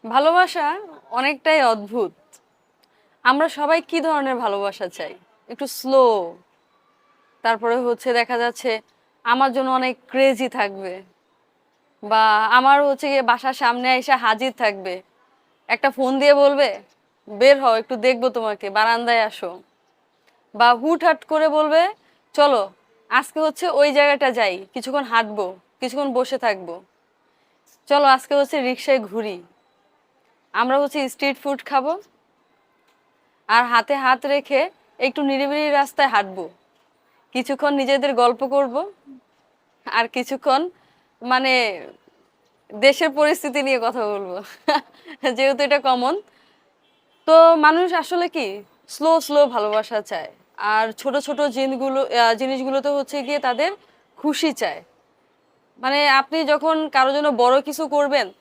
ভালোবাসা অনেকটাই অদ্ভুত। আমরা সবাই কি ধরনের ভালোবাসা চাই? একটু স্লো, তারপরে হচ্ছে দেখা যাচ্ছে আমার জন্য অনেক ক্রেজি থাকবে বা আমার হচ্ছে গিয়ে বাসার সামনে এসে হাজির থাকবে। একটা ফোন দিয়ে বলবে, "বের হও একটু দেখবো তোমাকে, বারান্দায় আসো।" বা হুটহাট করে বলবে, "চলো আজকে হচ্ছে ওই জায়গাটা যাই, কিছুক্ষণ হাঁটবো, কিছুক্ষণ বসে থাকবো। চলো আজকে হচ্ছে রিক্সায় ঘুরি। আমরা হচ্ছে স্ট্রিট ফুড খাবো আর হাতে হাত রেখে একটু নিরিবিলি রাস্তায় হাঁটবো। কিছুক্ষণ নিজেদের গল্প করব আর কিছুক্ষণ মানে দেশের পরিস্থিতি নিয়ে কথা বলবো।" যেহেতু এটা কমন, তো মানুষ আসলে কি স্লো স্লো ভালোবাসা চায়। আর ছোট ছোট জিনিসগুলোতে হচ্ছে গিয়ে তাদের খুশি চায়। মানে আপনি যখন কারো জন্য বড় কিছু করবেন